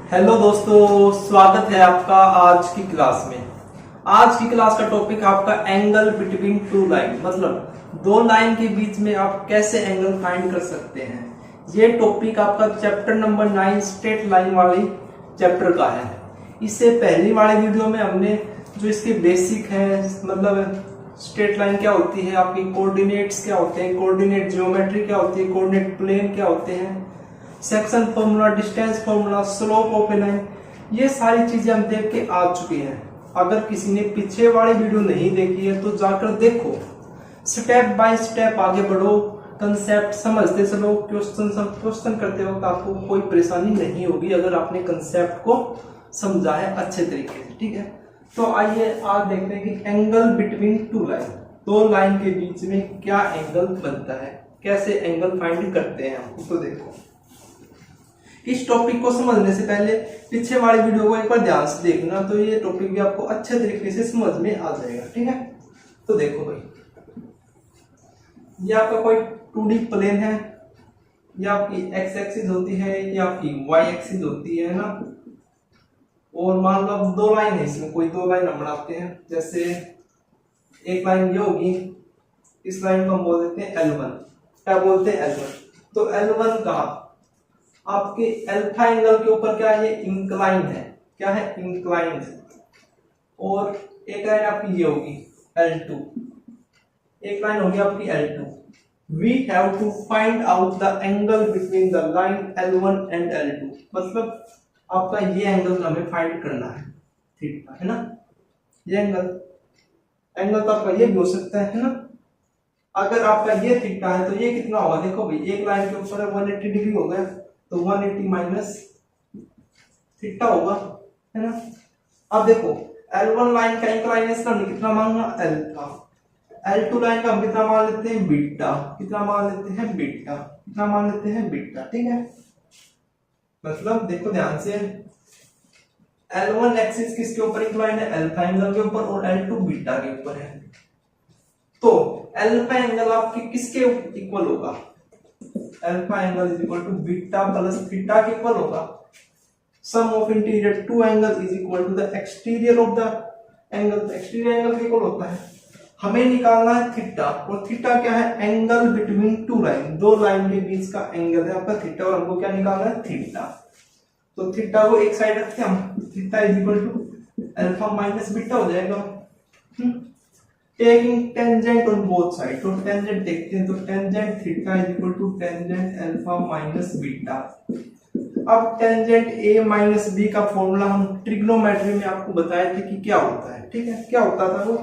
Hello दोस्तों, स्वागत है आपका आज की क्लास में। आज की क्लास का टॉपिक आपका एंगल बिटवीन टू लाइन, मतलब दो लाइन के बीच में आप कैसे एंगल फाइंड कर सकते हैं। ये टॉपिक आपका चैप्टर नंबर 9 स्ट्रेट लाइन वाली चैप्टर का है। इससे पहली वाले वीडियो में हमने जो इसके बेसिक है, मतलब स्ट्रेट लाइन क्या होती है, आपकी कोऑर्डिनेट्स क्या होते हैं, कोऑर्डिनेट ज्योमेट्री क्या होती है, कोऑर्डिनेट प्लेन क्या होते हैं, section formula, distance formula, slope of A line, ये सारी चीजें हम देख के आ चुके हैं। अगर किसी ने पीछे वाली वीडियो नहीं देखी है तो जाकर देखो, स्टेप बाय स्टेप आगे बढ़ो, कंसेप्ट समझते चलो। क्वेश्चन करते वक्त आपको कोई परेशानी नहीं होगी अगर आपने कंसेप्ट को समझा है अच्छे तरीके से, ठीक है। तो आइए आज देखते हैं कि एंगल बिटवीन टू लाइन, दो लाइन के बीच में क्या एंगल बनता है, कैसे एंगल फाइंड करते हैं हम। तो देखो, इस टॉपिक को समझने से पहले पीछे वाली वीडियो को एक बार ध्यान से देखना, तो ये टॉपिक भी आपको अच्छे तरीके से समझ में आ जाएगा, ठीक है। तो देखो भाई, ये आपका कोई 2D प्लेन है, ये आपकी एक्स एक्सिस होती है, ये आपकी वाई एक्सिस होती है ना। और मान लो अब दो लाइन है, इसमें कोई दो लाइन हम बनाते हैं। जैसे एक लाइन ये होगी, इस लाइन को हम बोल देते हैं L1। क्या बोलते हैं? L1। तो L1 का आपके अल्फा एंगल के ऊपर क्या है, ये इंक्लाइन है। क्या है? इंक्लाइन। और एक लाइन आपकी ये होगी L2, एक लाइन होगी आपकी L2। We have to find out the angle between the line L1 and L2, मतलब आपका ये एंगल हमें फाइंड करना है, थीटा, है ना। ये एंगल तो आपका ये भी हो सकता है ना। अगर आपका ये थीटा है तो ये कितना होगा, देखो भाई, एक लाइन के ऊपर 180 डिग्री हो गया, तो 180 माइनस थीटा होगा, है ना। अब देखो, L1 लाइन का इंक्लाइनेशन हमने कितना मांगा, अल्फा। L2 लाइन का हम कितना मान लेते हैं, बीटा। कितना मान लेते हैं, बीटा। कितना मान लेते हैं, बीटा, ठीक है। मतलब देखो ध्यान से, L1 एक्सिस किसके ऊपर इंक्लाइन है, अल्फा एंगल के ऊपर, और L2 बीटा के ऊपर है। तो अल्फा एंगल आपके किसके इक्वल होगा, alpha angle is equal to beta plus theta के इक्वल होगा। Sum of interior two angle is equal to the exterior of the angle. Exterior angle के इक्वल होता है। हमें निकालना है थीटा, और थीटा क्या है, एंगल बिटवीन टू लाइन, दो लाइन के बीच का एंगल है आपका थीटा, और हमको क्या निकालना है, थीटा। तो थीटा को एक साइड रखते हैं हम, theta is equal to alpha minus beta हो जाएगा। Taking tangent on both side, तो टेंजेंट देखते हैं, तो tangent theta is equal to tangent alpha minus beta. अब टेंजेंट ए माइनस बी का फॉर्मूला हम ट्रिग्नोमेट्री में आपको बताए थे कि क्या होता है, ठीक है। क्या होता था वो,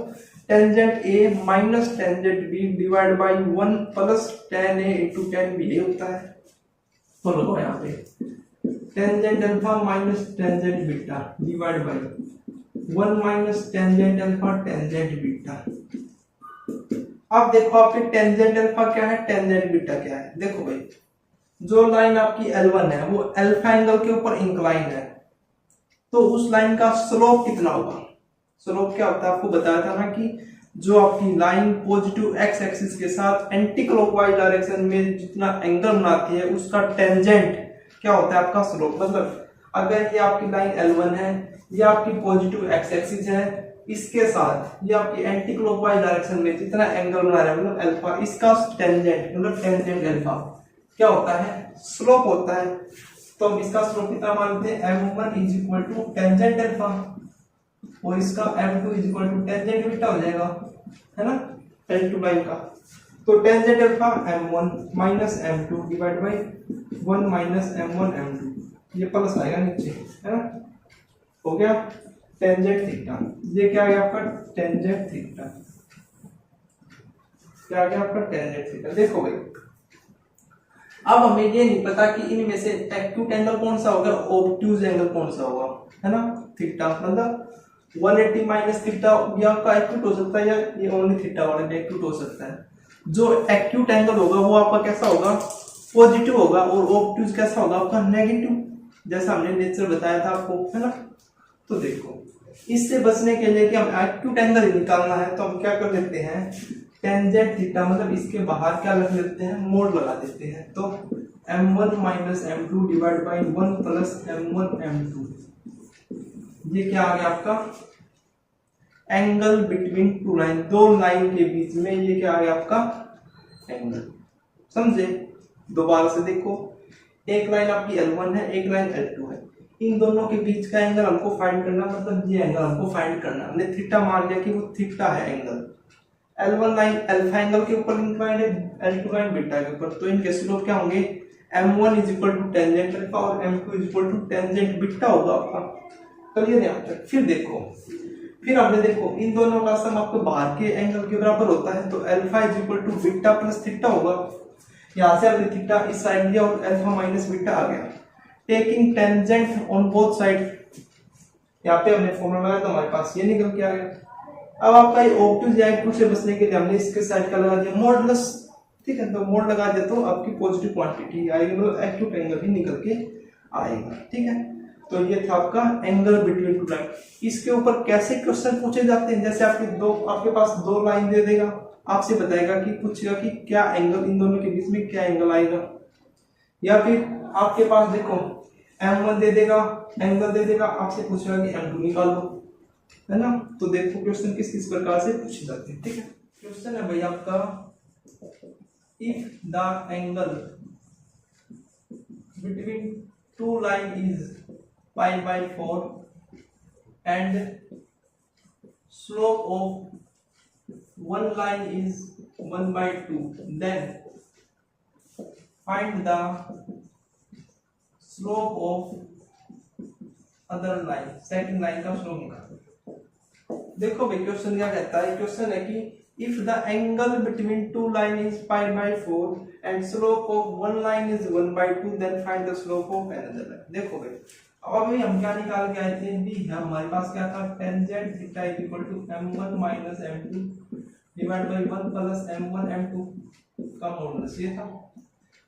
tangent A minus tangent B divide by 1 plus tan a into tan b होता है। बोलो यहाँ पे, tangent alpha minus tangent beta divide by 1 minus tangent alpha tangent beta. अब देखो आपके टेंजेंट अल्फा क्या है, टेंजेंट बीटा क्या है। देखो भाई, जो लाइन आपकी L1 है वो अल्फा एंगल के ऊपर इंक्लाइन है, तो उस लाइन का स्लोप कितना होगा। स्लोप क्या होता है, आपको बताया था ना कि जो आपकी लाइन पॉजिटिव एक्स एक्सिस के साथ एंटी क्लॉकवाइज डायरेक्शन में जितना एंगल बनाती है उसका टेंजेंट क्या होता है, आपका स्लोप। मतलब अगर ये आपकी लाइन L1 है, ये आपकी पॉजिटिव एक्स एक्सिस है, इसके साथ ये आपकी एंटी क्लॉकवाइज डायरेक्शन में जितना एंगल बना रहा है मतलब अल्फा, इसका टेंजेंट मतलब टेंजेंट अल्फा क्या होता है, स्लोप होता है। तो हम इसका स्लोप कितना मानते हैं, m1 is equal to tangent alpha, और इसका m2 is equal to tangent beta हो जाएगा, है ना, L2 लाइन का। तो tangent alpha m1 minus m2 divide by 1 minus m1 m2, ये प्लस आएगा नीचे, है ना। हो गया टेंजेंट थीटा। ये क्या है आपका, टेंजेंट थीटा। क्या आ गया आपका, टेंजेंट थीटा। देखो भाई, अब हमें ये नहीं पता कि इनमें से एक्यूट एंगल कौन सा होगा, ऑब्ट्यूज एंगल कौन सा होगा, है ना। थीटा मतलब 180 माइनस थीटा ये आपका एक्यूट हो सकता है, या ये ओनली थीटा वाला भी एक्यूट हो सकता है। जो एक्यूट एंगल होगा वो आपका कैसा होगा, पॉजिटिव होगा, और ऑब्ट्यूज कैसा होगा आपका, नेगेटिव, जैसा हमने नेचर बताया था आपको, है ना। तो देखो, इससे बचने के लिए कि हम एक्यूट एंगल निकालना है, तो हम क्या कर लेते हैं, टेंजेंट थीटा मतलब इसके बाहर क्या लग लेते हैं, मोड लगा देते हैं। तो m1 minus m2 divide by 1 plus m1 m2, ये क्या आ गया आपका एंगल बिटवीन टू लाइन, दो लाइन के बीच में ये क्या आ गया आपका एंगल। समझे? दोबारा से देखो, एक लाइन आपकी L1 है, एक लाइन L2 है, इन दोनों के बीच का एंगल हमको फाइंड करना, मतलब ये एंगल हमको फाइंड करना। हमने थीटा मान लिया कि वो थीटा है angle. L1 line alpha angle के ऊपर इंक्लाइंड है, L2 लाइन बीटा के ऊपर, तो इनके स्लोप क्या होंगे, m1 is equal to tangent alpha और m2 is equal to tangent beta होगा आपका। क्लियर है यहाँ तक? फिर देखो, फिर आपने देखो इन दोनों का सम आपको बाहर के एंगल के बराबर होता है, तो alpha is equal to beta plus theta होगा। यहाँ से आपने थीटा इस साइड लिया और अल्फा माइनस बीटा आ गया। Taking tangent on both side, यहाँ पे हमने फॉर्मूला लगाया तो हमारे पास ये निकल के आ गया। अब आपका ये ऑब्टयूज या एक्यूट से बचने के लिए हमने इसके साइड का लगा दिया मॉडुलस, ठीक है, तो मोड लगा दिया तो आपकी पॉजिटिव क्वांटिटी आएगी, मतलब एक्यूट एंगल ही निकल के आएगा। ठीक है, तो ये था आपका एंगल बिटवीन टू लाइन। इसके ऊपर कैसे क्वेश्चन पूछे जाते हैं, जैसे आपके पास दो लाइन दे देगा, आपसे बताएगा कि पूछेगा कि क्या एंगल इन दोनों के बीच में क्या एंगल आएगा, या फिर आपके पास देखो m1 दे देगा, एंगल दे देगा, आपसे पूछेगा कि m2 निकालो, है ना। तो देखो क्वेश्चन किस प्रकार से पूछे जाते हैं। ठीक है, क्वेश्चन है भाई आपका, if the angle between two line is pi by 4 and slope of one line is 1 by 2, then find the slope of other line, second line का स्लोप निकालो। देखो भाई क्वेश्चन क्या कहता है, क्वेश्चन है कि if the angle between two line is pi by 4 and slope of one line is 1 by 2, then find the slope of another line। देखो भाई अब अभी हम क्या निकाल के आए थे, भी हमारे पास क्या था, tangent theta is equal to m1 minus m2 divide by 1 plus m1 m2 का मॉडुलस, ये था।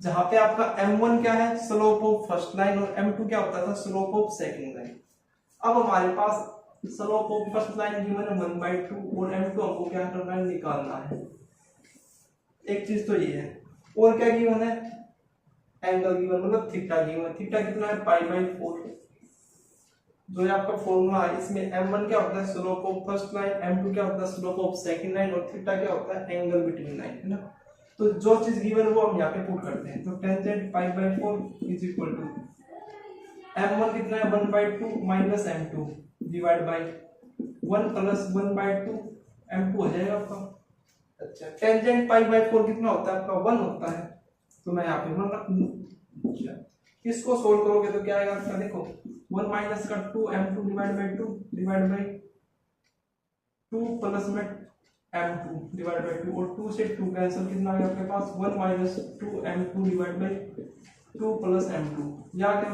जहां पे आपका m1 क्या है, स्लोप ऑफ फर्स्ट लाइन, और m2 क्या होता था, स्लोप ऑफ सेकंड लाइन। अब हमारे पास slope of first line given है 1 by 2 और m2 हमको क्या करना है, निकालना है। एक चीज तो ये है, और क्या गिवन है, एंगल गिवन, मतलब थीटा गिवन। थीटा कितना है, पाई बाई 4। जो ये आपका फॉर्मूला है, इसमें m1 क्या होता है, slope of first line, m2 क्या होता है, स्लोप ऑफ सेकंड लाइन, और थीटा क्या होता है, एंगल बिटवीन लाइन, है ना। तो जो चीज गिवन है वो हम यहाँ पे पुट करते हैं। तो tangent pi by 4 is equal to m1 कितना है, 1 by 2 minus m2 divide by 1 plus 1 by 2 m2 हो जाएगा आपका। अच्छा, टेंजेंट पाई बाई 4 कितना होता है आपका, 1 होता है, तो मैं यहाँ पे 1 रख दूं। अच्छा, इसको सोल्व करोगे तो क्या आएगा आपका, देखो 1 माइनस का 2 m2 divide by 2 divide by 2 plus में m2 डिवाइड बाई 2, और 2 से 2 कैंसिल, कितना आ गया आपके पास, 1 minus 2 m2 divide by 2 plus m2, या क्या,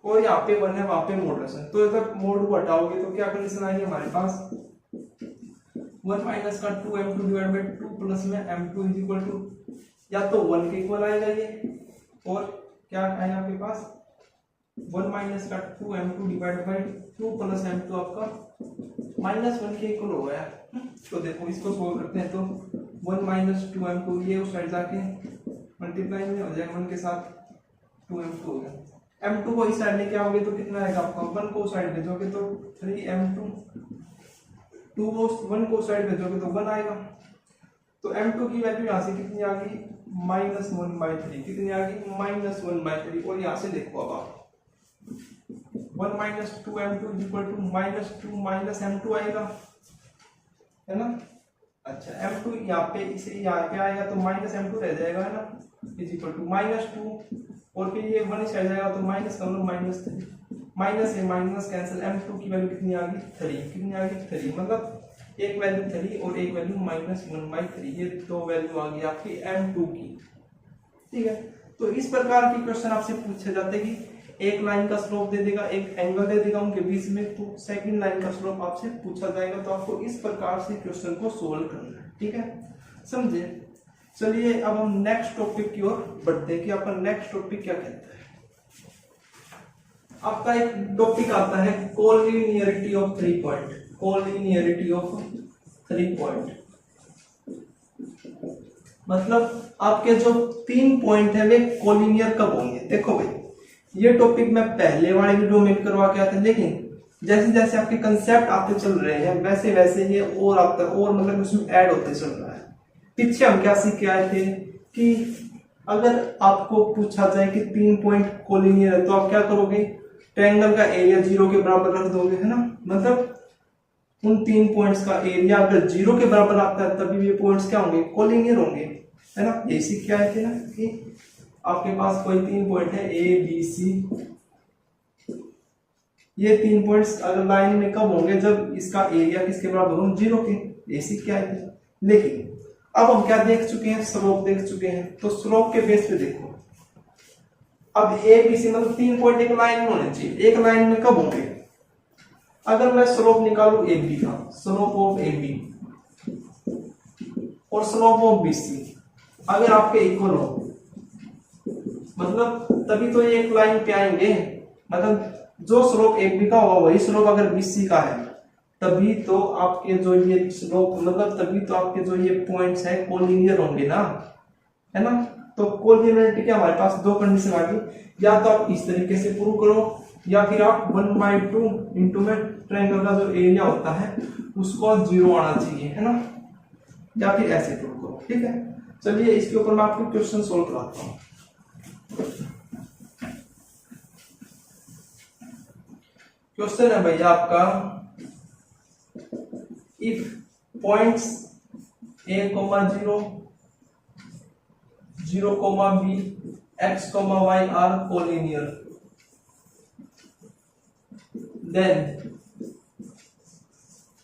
और यहाँ पे 1 है, वहां पे मॉडुलस है, तो जब मोड को हटाओगे तो क्या कंडीशन आएगी हमारे पास, 1 माइनस का 2 m2 डिवाइड बाई 2 प्लस में m2 इज इक्वल टू, या तो 1 के इक्वल आएगा ये, और क्या आएगा आपके पास 1 माइनस का 2 m2 divide by 2 plus m2 आपका -1 के इक्वल हो गया। तो देखो इसको सोल्व करते हैं, तो 1 माइनस 2 m2, ये उस साइड जाके मल्टीप्लाई में हो जाएगा 1 के साथ, 2 m2 हो गया। m2 को इस साइड लेके आओगे तो कितना आएगा आपका, 1 को साइड भेजोगे तो 3 m2, 2 को 1 को साइड भेजोगे तो 1 आएगा। तो m2 की वैल्यू यहाँ से कितनी आ गई, -1/3, कितनी आ गई, -1/3। और यहाँ से देखो अब आप 1 minus 2 m2 equal to -2 minus m2 आएगा, है ना। अच्छा, m2 यहाँ पे इसे यहाँ पे आएगा तो माइनस m2 रह जाएगा, है ना, इज इक्वल टू -2, और फिर ये 1 इस रह जाएगा तो माइनस कर लो, -3, माइनस से माइनस कैंसिल, m2 की वैल्यू कितनी आ गई, 3, कितनी आ गई, 3, मतलब एक वैल्यू 3 और एक वैल्यू -1/3, ये दो वैल्यू आ गई आपकी m2 की। ठीक है, तो इस प्रकार की क्वेश्चन आपसे पूछे जाते हैं कि एक लाइन का स्लोप दे देगा, एक एंगल दे देगा उनके बीच में, तो सेकंड लाइन का स्लोप आपसे पूछा जाएगा, तो आपको इस प्रकार से क्वेश्चन को सोल्व करना है। ठीक है, समझे। चलिए अब हम नेक्स्ट टॉपिक की ओर बढ़ते हैं कि आपका नेक्स्ट टॉपिक क्या कहता है। आपका एक टॉपिक आता है collinearity of 3 point, collinearity of 3 point. मतलब आपके जो 3 पॉइंट है वे कोलिनियर कब होंगे। देखो भाई, ये टॉपिक मैं पहले वाले वीडियो में करवा के आया था, लेकिन जैसे जैसे आपके कंसेप्ट आते चल रहे हैं वैसे वैसे ये और आता और मतलब उसमें ऐड होते चल रहा है। पीछे हम क्या सीख के आए थे कि अगर आपको पूछा जाए कि 3 पॉइंट कोलिनियर है तो आप क्या करोगे, ट्रायंगल का एरिया 0 के बराबर रख दोगे, है ना। मतलब उन 3 पॉइंट्स का एरिया अगर 0 के बराबर आता है तभी ये पॉइंट्स क्या होंगे, कोलिनियर होंगे, है ना। यही सीख के आए थे ना कि आपके पास कोई 3 पॉइंट है ए बी सी, ये 3 पॉइंट्स अगर लाइन में कब होंगे, जब इसका एरिया किसके बराबर हो, 0 के। ये सीख के आए थे। लेकिन अब हम क्या देख चुके हैं, स्लोप देख चुके हैं। तो स्लोप के बेस पे देखो, अब ए बी सी मतलब 3 पॉइंट एक लाइन में होने चाहिए। एक लाइन में कब होंगे, अगर मैं स्लोप निकालू ए बी का, स्लोप ऑफ ए बी और स्लोप ऑफ बी सी अगर आपके इक्वल हो, मतलब तभी तो ये एक लाइन पे आएंगे। मतलब जो स्लोप ए बी का होगा वही स्लोप अगर बी सी का है, तभी तो आपके जो ये स्लोप मतलब तभी तो आपके जो ये पॉइंट्स है कोलिनियर होंगे ना, है ना। तो कोलिनियरिटी के हमारे पास दो कंडीशन आ गई, या तो आप इस तरीके से प्रूव करो या फिर आप 1/2 इंटू में ट्रायंगल का जो एरिया होता है उसको 0 आना चाहिए, है ना, या फिर ऐसे प्रूव करो। ठीक है, चलिए इसके ऊपर मैं आपको क्वेश्चन सोल्व कराता हूँ। क्वेश्चन है भैया आपका, if points a, 0, 0, b, x, y are collinear, then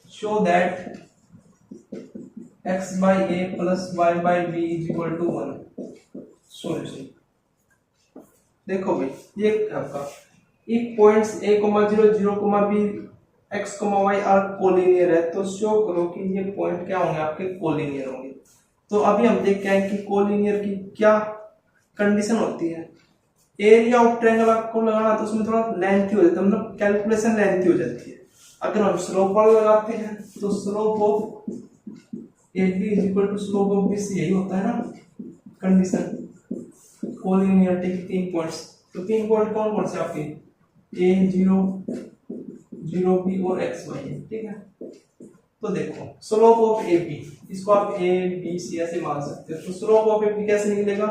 show that x by a plus y by b is equal to 1। Solution देखो भाई, ये आपका if points a, 0, 0, b, x, y are collinear है, तो show करो कि ये point क्या होंगे, आपके कोलिनियर होंगे। तो अभी हम देखते हैं कि कोलिनियर की क्या कंडीशन होती है। एरिया ऑफ ट्रायंगल आपको लगाना तो उसमें थोड़ा लेंथी हो जाता है, मतलब कैलकुलेशन लेंथी हो जाती है। अगर हम स्लोप वाला लगाते हैं तो slope of A B is equal to slope of B C, यही होता है ना कंडीशन कोलिनियरिटी की 3 पॉइंट्स। तो 3 पॉइंट कौन कौन से आपके, ए 0, 0 बी और एक्स वाई है। ठीक है, तो देखो स्लोप ऑफ ए बी, इसको आप ए बी सी ऐसे मान सकते हो। तो स्लोप ऑफ ए बी कैसे निकलेगा,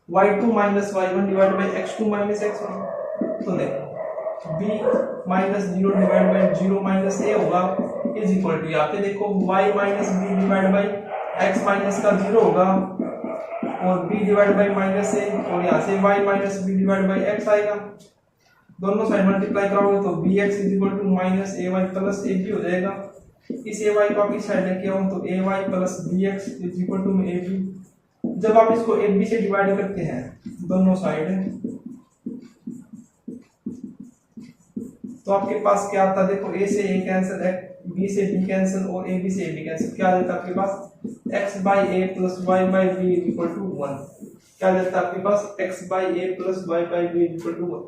y2 minus y1 divide by x2 minus x1। तो देखो b minus 0 divide by 0 minus a होगा इज इक्वल टू, यहाँ पे देखो y minus b divide by x minus का 0 होगा और b divide by minus a, और यहाँ से y minus b divide by x आएगा। दोनों साइड मल्टीप्लाई करोगे तो bx is equal to minus ay plus ab हो जाएगा। इस ay को आप इस साइड लेके आओ तो ay plus bx is equal to ab। जब आप इसको ab से डिवाइड करते हैं दोनों साइड, तो आपके पास क्या आता है, देखो a से a कैंसिल है, b से b कैंसिल और ab से ab कैंसिल, क्या देता है आपके पास x by a plus y by b is equal to 1। क्या देता है आपके पास x by a plus y by b is equal to 1।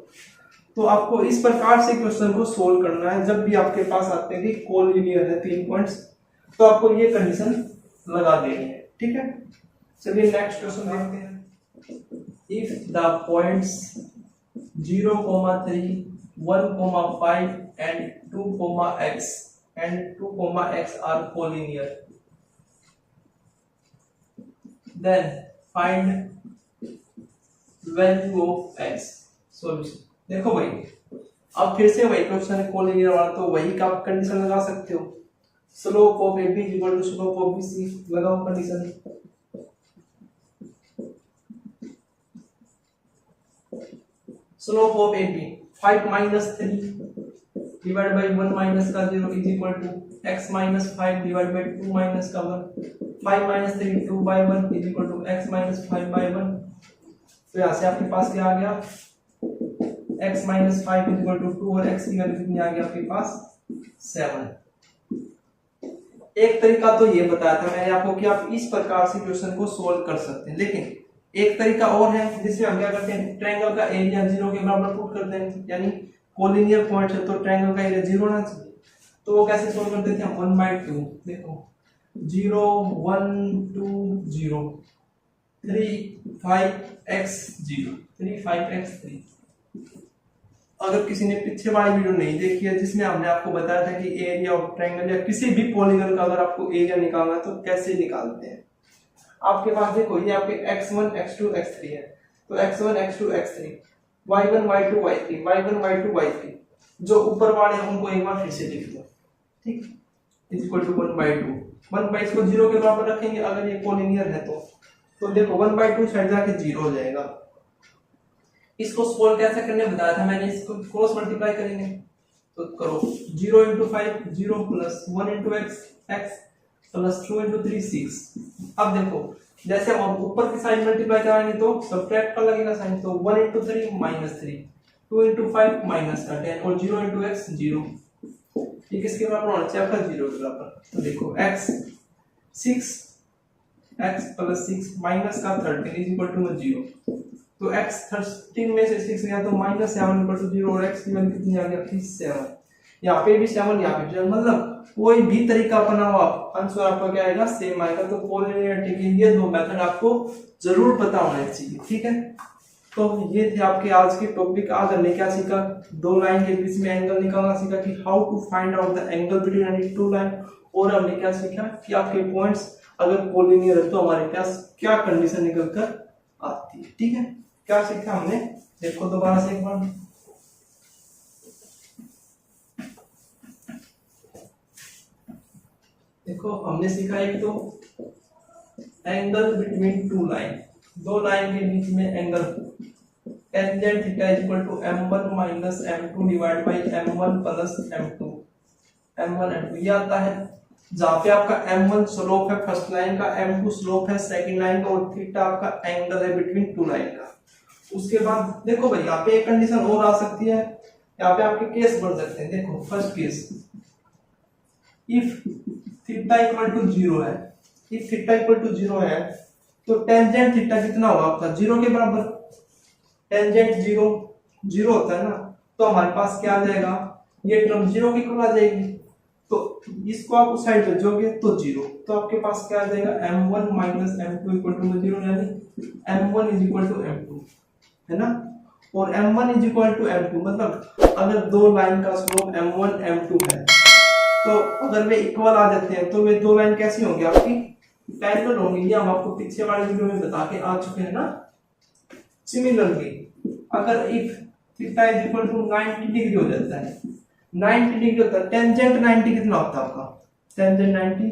तो आपको इस प्रकार से क्वेश्चन को सोल्व करना है। जब भी आपके पास आते हैं कि कोलिनियर है 3 पॉइंट्स, तो आपको ये कंडीशन लगा देनी है। ठीक है, चलिए नेक्स्ट क्वेश्चन देखते हैं। If the points 0, 3, 1, 5 and 2, x are collinear, then find value of x। Solution देखो भाई, अब फिर से वही क्वेश्चन है कोलिनियर वाला, तो वही का आप कंडीशन लगा सकते हो। Slope of A B equal to slope of B C, लगाओ condition. Slope of A B 5 minus 3 divide by 1 minus का 0 is equal to x minus 5 divide by 2 minus का 1। 5 minus 3 2 by 1 is equal to x minus 5 by 1। तो यहाँ से आपके पास क्या आ गया, x minus 5 is equal to 2 और x की वैल्यू कितनी आ गई आपके पास 7। एक तरीका तो ये बताया था मैंने आपको कि आप इस प्रकार से क्वेश्चन को सोल्व कर सकते हैं, लेकिन एक तरीका और है जिसमें हम क्या करते हैं, ट्रायंगल का एरिया 0 के बराबर पुट करते हैं, यानी कोलिनियर पॉइंट है तो ट्रायंगल का एरिया 0 होना चाहिए। तो वो कैसे सोल्व करते थे हम, 1/2। देखो 0 1 2 0 35x0 35x3। अगर किसी ने पीछे वाली वीडियो नहीं देखी है जिसमें हमने आपको बताया था कि एरिया ऑफ ट्रायंगल या किसी भी पॉलीगन का अगर आपको एरिया निकालना है तो कैसे निकालते हैं, आपके पास देखो ये आपके x1 x2 x3 है, तो x1 x2 x3 y1 y2 y3 y1 y2 y3, जो ऊपर वाले हैं उनको एक बार फिर से लिख दो, ठीक, इज इक्वल टू 1/2। 1/2 इसको 0 के बराबर रखेंगे अगर ये पॉलीनियर है तो देखो 1/2 साइड जाके 0 हो जाएगा। इसको सोल्व कैसे करने बताया था मैंने, इसको क्रॉस मल्टीप्लाई करेंगे तो करो 0 × 5 0 प्लस 1 × x प्लस 2 × 3 6। अब देखो जैसे हम ऊपर की साइड मल्टीप्लाई कराएंगे तो सब्ट्रैक्ट का लगेगा साइन, तो 1 × 3 -3 2 × 5 -10 और 0 × x 0, ये किसके बराबर होना चाहिए आपका 0 के बराबर। तो देखो x 6 x प्लस 6 माइनस का 13 इज इक्वल टू 0, तो x 13 में से 6 गया तो -7 इक्वल टू 0 और x की वैल्यू कितनी आ गई आपकी 7। यहाँ पे भी 7 यहाँ पे 7, मतलब कोई भी तरीका अपनाओ आप आंसर आपका क्या आएगा सेम आएगा। तो पॉलीनियरिटी के ये दो मेथड आपको जरूर पता होने चाहिए, ठीक है। तो ये थे आपके आज के टॉपिक। आज हमने क्या सीखा, दो लाइन के बीच में एंगल निकालना सीखा कि how to find out the angle between any two line, और हमने क्या सीखा कि आपके पॉइंट्स अगर पॉलीनियर है तो हमारे पास क्या कंडीशन निकल कर आती है, ठीक है। क्या सीखा हमने, देखो दोबारा से एक बार, देखो हमने सीखा एक तो एंगल बिटवीन टू लाइन, दो लाइन के बीच में angle tangent theta is equal to m1 minus m2 divide by m1 plus m2 m1 m2 ये आता है, जहां पे आपका m1 स्लोप है फर्स्ट लाइन का, m2 स्लोप है सेकंड लाइन का, और थीटा आपका एंगल है बिटवीन टू लाइन का। उसके बाद देखो भाई यहाँ पे एक कंडीशन और आ सकती है, यहाँ पे आपके केस बढ़ सकते हैं। देखो first case, if theta equal to 0 है, इफ थीटा इक्वल टू 0 है तो टेंजेंट थीटा कितना होगा आपका 0 के बराबर, टेंजेंट 0 होता है ना, तो हमारे पास क्या आ जाएगा, ये टर्म 0 की इक्वल आ जाएगी, तो इसको आप उस साइड भेजोगे तो 0, तो आपके पास क्या आ जाएगा m1 minus m2 equal to 0, यानी m1 is equal to m2 है ना। और m1 is equal to m2 मतलब अगर दो लाइन का स्लोप m1 m2 है तो अगर वे इक्वल आ जाते हैं तो वे दो लाइन कैसी होंगी आपकी पैरेलल होंगी, ये हम आपको पीछे वाले वीडियो में बता के आ चुके हैं ना। सिमिलरली अगर if theta is equal to 90 degree हो जाता है, 90 डिग्री होता है, टेंजेंट 90 कितना होता है आपका, टेंजेंट 90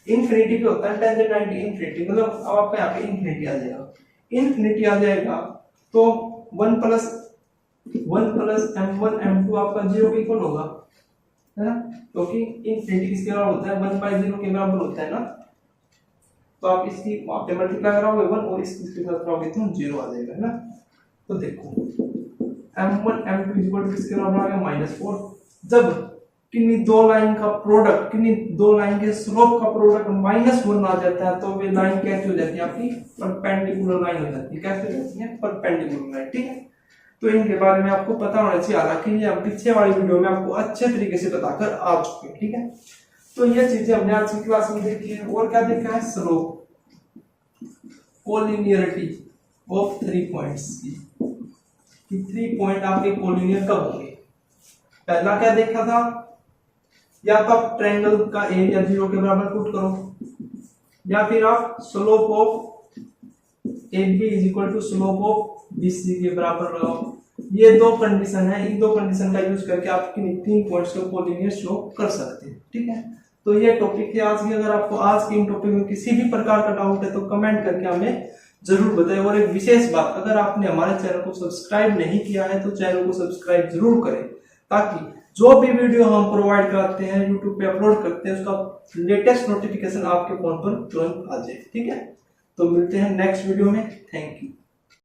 इनफिनिटी पे होता है, टेंजेंट 90 इनफिनिटी, मतलब अब आपका यहाँ पे इनफिनिटी आ जाएगा, इनफिनिटी आ जाएगा तो 1 प्लस m1 m2 आपका 0 के इक्वल होगा, है ना, क्योंकि इनफिनिटी किसके बराबर होता है 1/0 के बराबर होता है ना। तो आप इसकी वहां पे मल्टीप्लाई कराओगे 1 और इसके साथ कराओगे तो 0 आ जाएगा, है ना। तो देखो m1 m2 इक्वल टू किसके बराबर आ गया -4। जब किन्हीं दो लाइन का प्रोडक्ट, किन्हीं दो लाइन के स्लोप का प्रोडक्ट -1 आ जाता है तो वे लाइन कैसे हो जाती है आपकी परपेंडिकुलर लाइन हो जाती है, कैसे हो जाती है परपेंडिकुलर लाइन, ठीक है। तो इनके बारे में आपको पता होना चाहिए, हालांकि ये हम पीछे वाली वीडियो में आपको अच्छे तरीके से बताकर आ चुके हैं, ठीक है। तो ये चीजें हमने आज की क्लास में देखी है। और क्या देखा है, स्लोप, कोलिनियरिटी ऑफ 3 पॉइंट्स की 3 पॉइंट आपके कोलिनियर कब होंगे। पहला क्या देखा था, या तो आप ट्रायंगल का एरिया 0 के बराबर पुट करो, या फिर आप slope of AB is equal to slope of BC के बराबर लगाओ। ये दो कंडीशन है, इन दो कंडीशन का यूज करके आप किन 3 पॉइंट्स को कोलिनियर शो कर सकते हैं, ठीक है। तो ये टॉपिक है आज की। अगर आपको आज के इन टॉपिक में किसी भी प्रकार का डाउट है तो कमेंट करके हमें जरूर बताएं। और एक विशेष बात, अगर आपने हमारे चैनल को सब्सक्राइब नहीं किया है तो चैनल को सब्सक्राइब जरूर करें, ताकि जो भी वीडियो हम प्रोवाइड कराते हैं यूट्यूब पे अपलोड करते हैं उसका लेटेस्ट नोटिफिकेशन आपके फोन पर तुरंत आ जाए, ठीक है। तो मिलते हैं नेक्स्ट वीडियो में, थैंक यू।